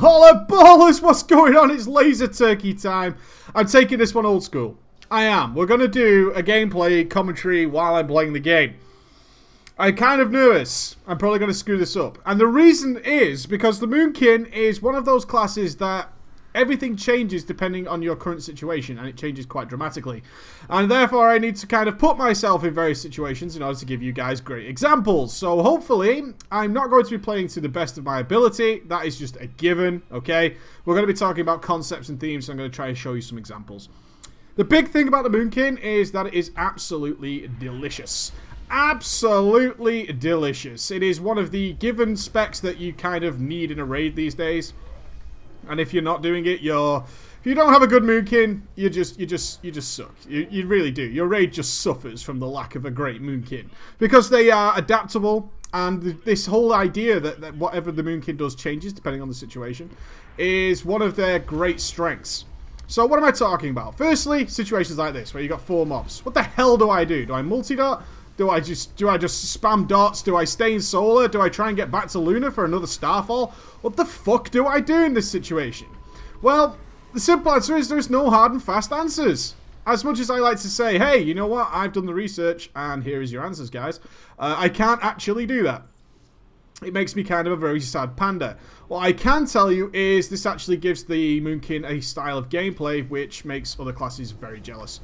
Holla ballers, what's going on? It's laser turkey time. I'm taking this one old school. I am. We're going to do a gameplay commentary while I'm playing the game. I'm kind of nervous. I'm probably going to screw this up. And the reason is because the Moonkin is one of those classes that everything changes depending on your current situation, and it changes quite dramatically. And therefore, I need to kind of put myself in various situations in order to give you guys great examples. So hopefully, I'm not going to be playing to the best of my ability. That is just a given, okay? We're going to be talking about concepts and themes, so I'm going to try and show you some examples. The big thing about the Moonkin is that it is absolutely delicious. Absolutely delicious. It is one of the given specs that you kind of need in a raid these days. And if you're not doing it, if you don't have a good Moonkin, you just suck. You really do. Your raid just suffers from the lack of a great Moonkin. Because they are adaptable, and this whole idea that whatever the Moonkin does changes depending on the situation is one of their great strengths. So what am I talking about? Firstly, situations like this where you got 4 mobs. What the hell do I do? Do I multi-dot? Do I just spam dots? Do I stay in solar? Do I try and get back to Luna for another Starfall? What the fuck do I do in this situation? Well, the simple answer is there's no hard and fast answers. As much as I like to say, hey, you know what? I've done the research and here is your answers, guys. I can't actually do that. It makes me kind of a very sad panda. What I can tell you is this actually gives the Moonkin a style of gameplay which makes other classes very jealous.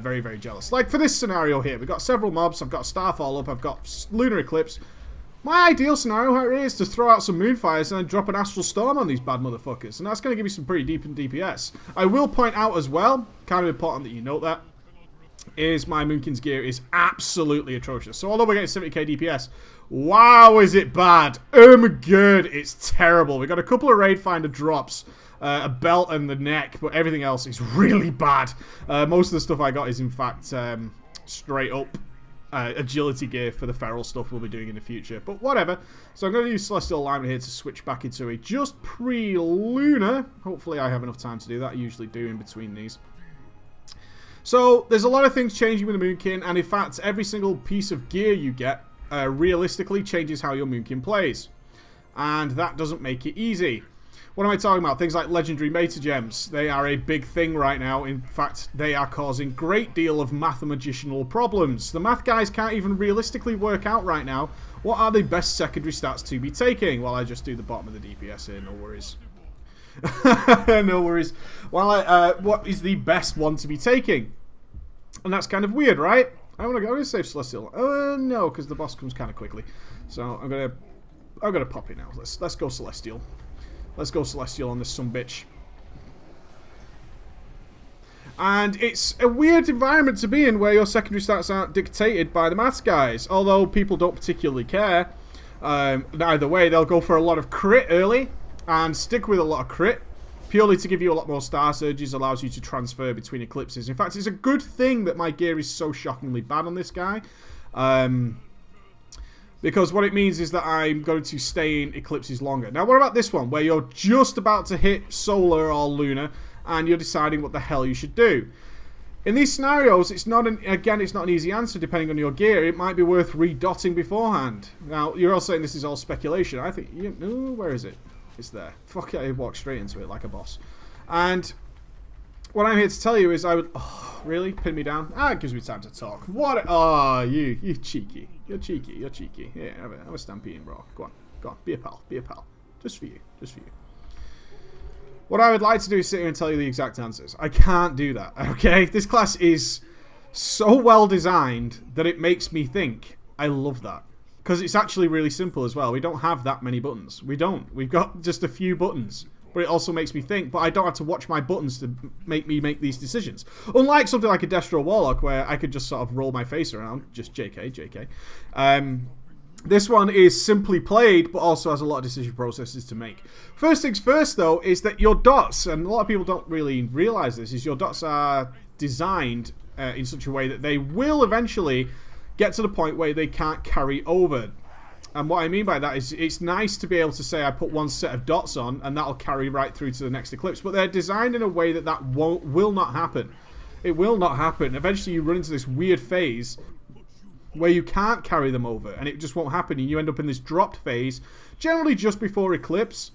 Very, very jealous. Like for this scenario here, we've got several mobs. I've got Starfall up. I've got Lunar Eclipse. My ideal scenario here is to throw out some Moonfires and then drop an Astral Storm on these bad motherfuckers. And that's going to give me some pretty deep in DPS. I will point out as well, kind of important that you note that, is my Moonkin's gear is absolutely atrocious. So although we're getting 70k DPS, wow, is it bad. Oh my god, it's terrible. We got a couple of Raid Finder drops. A belt and the neck, but everything else is really bad. Most of the stuff I got is in fact straight up agility gear for the feral stuff we'll be doing in the future, but whatever. So I'm going to use Celestial Alignment here to switch back into a just pre-Lunar. Hopefully I have enough time to do that. I usually do in between these. So there's a lot of things changing with the Moonkin, and in fact every single piece of gear you get realistically changes how your Moonkin plays, and that doesn't make it easy. What am I talking about? Things like legendary meta gems. They are a big thing right now. In fact, they are causing a great deal of mathematical problems. The math guys can't even realistically work out right now what are the best secondary stats to be taking. While I just do the bottom of the DPS here, no worries. No worries. What is the best one to be taking? And that's kind of weird, right? I'm gonna save Celestial. No, because the boss comes kind of quickly. So I'm gonna pop it now. Let's go Celestial. Let's go Celestial on this sumbitch. And it's a weird environment to be in where your secondary stats aren't dictated by the maths guys. Although people don't particularly care. Either way, they'll go for a lot of crit early and stick with a lot of crit. Purely to give you a lot more star surges, allows you to transfer between eclipses. In fact, it's a good thing that my gear is so shockingly bad on this guy. Because what it means is that I'm going to stay in eclipses longer. Now, what about this one, where you're just about to hit solar or lunar, and you're deciding what the hell you should do? In these scenarios, it's not an easy answer depending on your gear. It might be worth redotting beforehand. Now, you're all saying this is all speculation. I think, where is it? It's there. Fuck it, I walked straight into it like a boss. And what I'm here to tell you is I would... Oh, really? Pin me down? It gives me time to talk. What? Oh, you cheeky. You're cheeky. You're cheeky. Yeah, have a stampede, bro. Go on. Go on. Be a pal. Be a pal. Just for you. Just for you. What I would like to do is sit here and tell you the exact answers. I can't do that, okay? This class is so well designed that it makes me think. I love that. Because it's actually really simple as well. We don't have that many buttons. We don't. We've got just a few buttons. But it also makes me think, but I don't have to watch my buttons to make me make these decisions. Unlike something like a Destro Warlock, where I could just sort of roll my face around. Just JK. This one is simply played, but also has a lot of decision processes to make. First things first, though, is that your dots, and a lot of people don't really realize this, is your dots are designed in such a way that they will eventually get to the point where they can't carry over. And what I mean by that is it's nice to be able to say I put one set of dots on and that'll carry right through to the next eclipse, but they're designed in a way that will not happen. It will not happen. Eventually you run into this weird phase where you can't carry them over and it just won't happen, and you end up in this dropped phase, generally just before eclipse,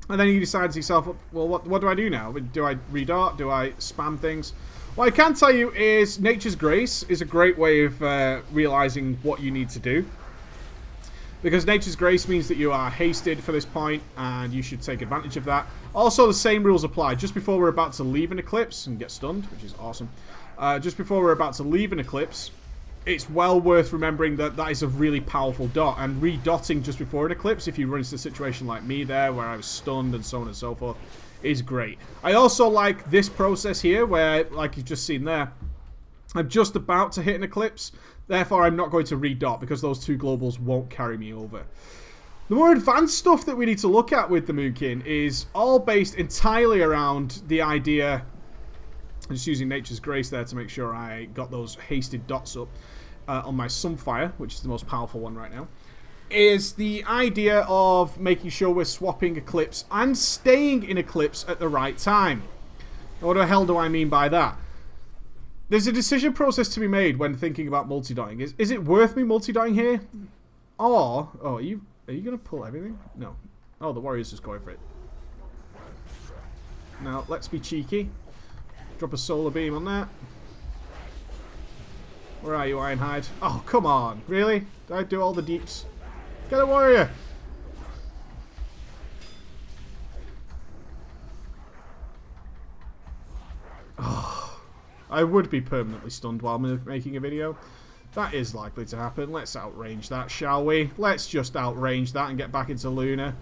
And then you decide to yourself, well, what do I do now? Do I redart? Do I spam things? What I can tell you is Nature's Grace is a great way of realizing what you need to do. Because Nature's Grace means that you are hasted for this point, and you should take advantage of that. Also, the same rules apply. Just before we're about to leave an Eclipse and get stunned, which is awesome. Just before we're about to leave an Eclipse, it's well worth remembering that that is a really powerful dot. And redotting just before an Eclipse, if you run into a situation like me there, where I was stunned and so on and so forth, is great. I also like this process here, where, like you've just seen there, I'm just about to hit an Eclipse. Therefore, I'm not going to redot because those two globals won't carry me over. The more advanced stuff that we need to look at with the Moonkin is all based entirely around the idea. I'm just using Nature's Grace there to make sure I got those hasted dots up on my Sunfire, which is the most powerful one right now. Is the idea of making sure we're swapping Eclipse and staying in Eclipse at the right time. What the hell do I mean by that? There's a decision process to be made when thinking about multi-dotting. Is it worth me multi-dotting here? Or, oh, are you going to pull everything? No. Oh, the warrior's just going for it. Now, let's be cheeky. Drop a solar beam on that. Where are you, Ironhide? Oh, come on. Really? Did I do all the deeps? Get a warrior! Oh. I would be permanently stunned while making a video. That is likely to happen. Let's outrange that, shall we? Let's just outrange that and get back into Luna.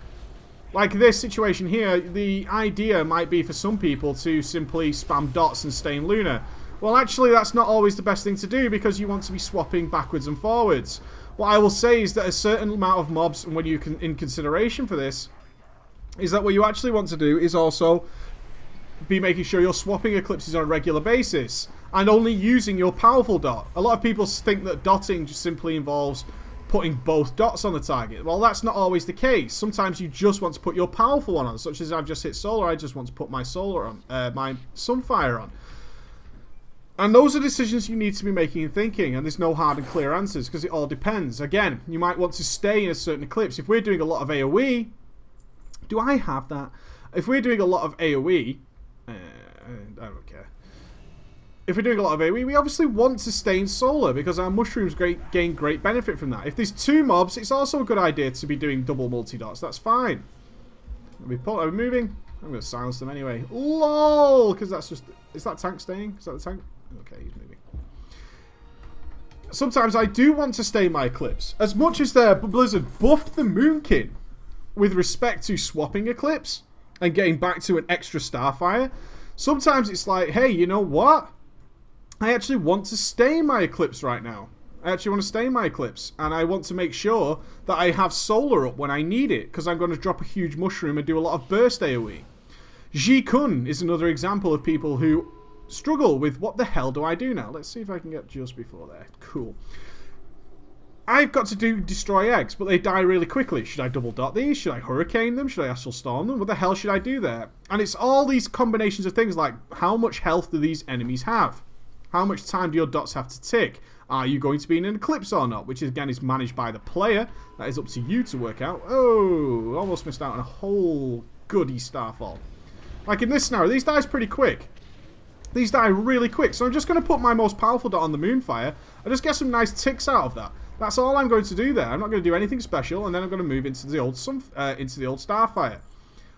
Like this situation here, the idea might be for some people to simply spam dots and stay in Luna. Well, actually, that's not always the best thing to do because you want to be swapping backwards and forwards. What I will say is that a certain amount of mobs, when you can, in consideration for this, is that what you actually want to do is also be making sure you're swapping Eclipses on a regular basis and only using your powerful dot. A lot of people think that dotting just simply involves putting both dots on the target. Well, that's not always the case. Sometimes you just want to put your powerful one on, such as I've just hit solar. I just want to put my solar on, my Sunfire on. And those are decisions you need to be making and thinking, and there's no hard and clear answers because it all depends. Again, you might want to stay in a certain Eclipse. If we're doing a lot of AoE, do I have that? If we're doing a lot of AoE, I don't care. If we're doing a lot of AoE, we obviously want to stay in solar because our mushrooms gain great benefit from that. If there's two mobs, it's also a good idea to be doing double multi-dots. That's fine. Are we moving? I'm going to silence them anyway. LOL! Because that's just... Is that tank staying? Is that the tank? Okay, he's moving. Sometimes I do want to stay in my Eclipse. As much as Blizzard buffed the Moonkin with respect to swapping Eclipse and getting back to an extra Starfire, sometimes it's like, hey, you know what? I actually want to stay in my Eclipse right now. I actually want to stay in my Eclipse, and I want to make sure that I have solar up when I need it, because I'm going to drop a huge mushroom and do a lot of burst AoE. Ji Kun is another example of people who struggle with what the hell do I do now? Let's see if I can get just before there. Cool. I've got to destroy eggs, but they die really quickly. Should I double dot these? Should I hurricane them? Should I astral storm them? What the hell should I do there? And it's all these combinations of things like how much health do these enemies have? How much time do your dots have to tick? Are you going to be in an Eclipse or not? Which again is managed by the player. That is up to you to work out. Oh, almost missed out on a whole goody Starfall. Like in this scenario, these die pretty quick. These die really quick. So I'm just going to put my most powerful dot on the Moonfire and just get some nice ticks out of that. That's all I'm going to do there. I'm not going to do anything special, and then I'm going to move into the old Starfire.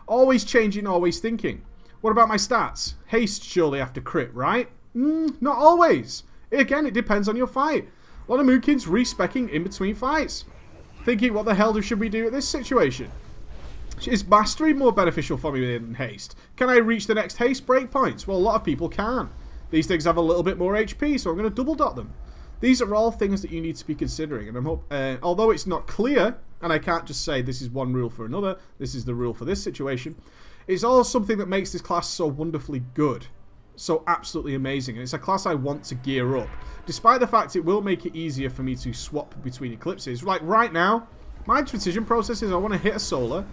Always changing, always thinking. What about my stats? Haste surely after crit, right? Not always. Again, it depends on your fight. A lot of Moonkins respecking in between fights. Thinking, what the hell should we do at this situation? Is Mastery more beneficial for me than Haste? Can I reach the next Haste breakpoints? Well, a lot of people can. These things have a little bit more HP, so I'm going to double dot them. These are all things that you need to be considering, and although it's not clear, and I can't just say this is one rule for another, this is the rule for this situation, it's all something that makes this class so wonderfully good, so absolutely amazing, and it's a class I want to gear up, despite the fact it will make it easier for me to swap between Eclipses. Like right now, my decision process is I want to hit a solar,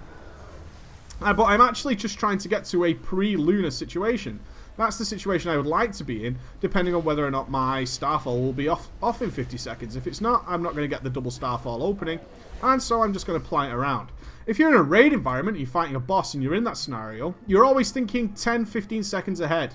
but I'm actually just trying to get to a pre-lunar situation. That's the situation I would like to be in, depending on whether or not my Starfall will be off in 50 seconds. If it's not, I'm not going to get the double Starfall opening, And so I'm just going to play it around. If you're in a raid environment and you're fighting a boss and you're in that scenario, you're always thinking 10, 15 seconds ahead.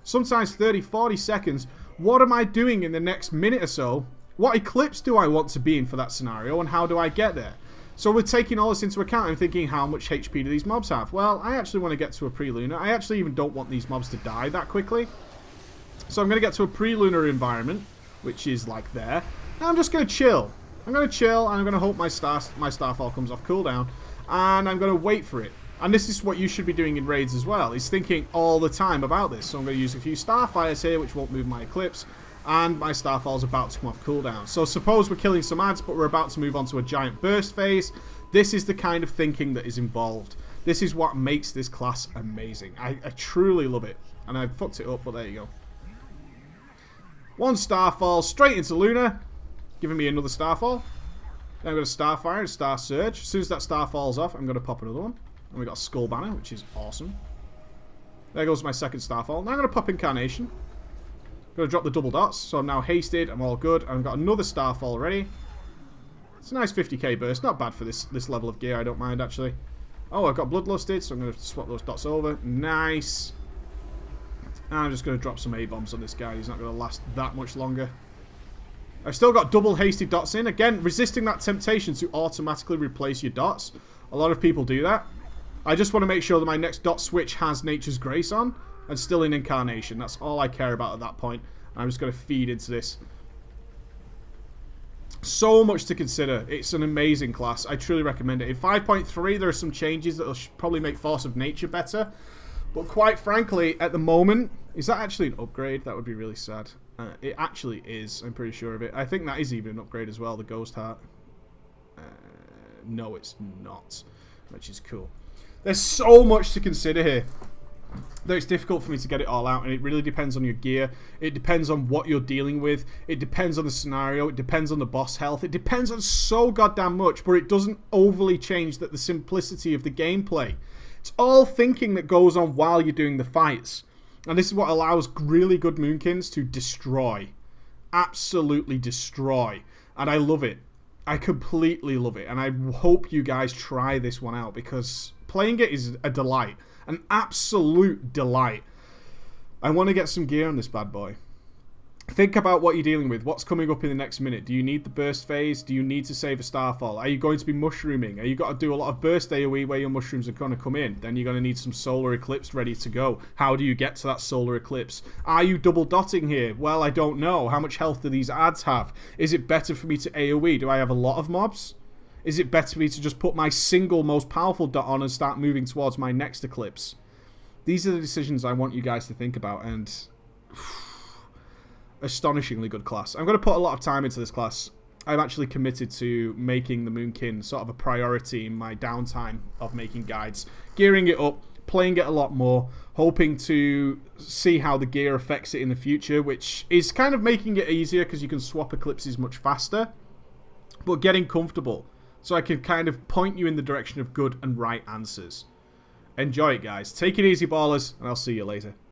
Sometimes 30, 40 seconds. What am I doing in the next minute or so? What eclipse do I want to be in for that scenario, and how do I get there? So we're taking all this into account and thinking, how much HP do these mobs have? Well, I actually want to get to a pre-lunar. I actually even don't want these mobs to die that quickly. So I'm going to get to a pre-lunar environment, which is like there. And I'm just going to chill. I'm going to chill, and I'm going to hope my starfall comes off cooldown. And I'm going to wait for it. And this is what you should be doing in raids as well, is thinking all the time about this. So I'm going to use a few starfires here, which won't move my eclipse. And my starfall's about to come off cooldown. So suppose we're killing some ads, but we're about to move on to a giant burst phase. This is the kind of thinking that is involved. This is what makes this class amazing. I truly love it. And I fucked it up, but there you go. One starfall straight into Luna, giving me another starfall. Then I've got a starfire and a star surge. As soon as that star falls off, I'm going to pop another one. And we got a skull banner, which is awesome. There goes my second starfall. Now I'm going to pop incarnation. Going to drop the double dots, so I'm now hasted. I'm all good. I've got another starfall already. It's a nice 50k burst. Not bad for this level of gear. I don't mind, actually. Oh, I've got bloodlusted, so I'm going to swap those dots over. Nice. And I'm just going to drop some A-bombs on this guy. He's not going to last that much longer. I've still got double hasted dots in. Again, resisting that temptation to automatically replace your dots. A lot of people do that. I just want to make sure that my next dot switch has Nature's Grace on. And still in incarnation. That's all I care about at that point. I'm just going to feed into this. So much to consider. It's an amazing class. I truly recommend it. In 5.3, there are some changes that will probably make Force of Nature better. But quite frankly, at the moment, is that actually an upgrade? That would be really sad. It actually is. I'm pretty sure of it. I think that is even an upgrade as well, the Ghost Heart. No, it's not. Which is cool. There's so much to consider here. Though it's difficult for me to get it all out, and it really depends on your gear. It depends on what you're dealing with. It depends on the scenario. It depends on the boss health. It depends on so goddamn much, but it doesn't overly change the simplicity of the gameplay. It's all thinking that goes on while you're doing the fights. And this is what allows really good Moonkins to destroy. Absolutely destroy. And I love it. I completely love it. And I hope you guys try this one out, because playing it is a delight. An absolute delight. I want to get some gear on this bad boy. Think about what you're dealing with. What's coming up in the next minute? Do you need the burst phase? Do you need to save a starfall? Are you going to be mushrooming? Are you got to do a lot of burst AoE where your mushrooms are going to come in? Then you're going to need some solar eclipse ready to go. How do you get to that solar eclipse? Are you double dotting here? Well, I don't know. How much health do these ads have? Is it better for me to AoE? Do I have a lot of mobs? Is it better for me to just put my single most powerful dot on and start moving towards my next eclipse? These are the decisions I want you guys to think about, and astonishingly good class. I'm going to put a lot of time into this class. I'm actually committed to making the Moonkin sort of a priority in my downtime of making guides. Gearing it up, playing it a lot more, hoping to see how the gear affects it in the future, which is kind of making it easier because you can swap eclipses much faster, but getting comfortable. So I can kind of point you in the direction of good and right answers. Enjoy it, guys. Take it easy, ballers, and I'll see you later.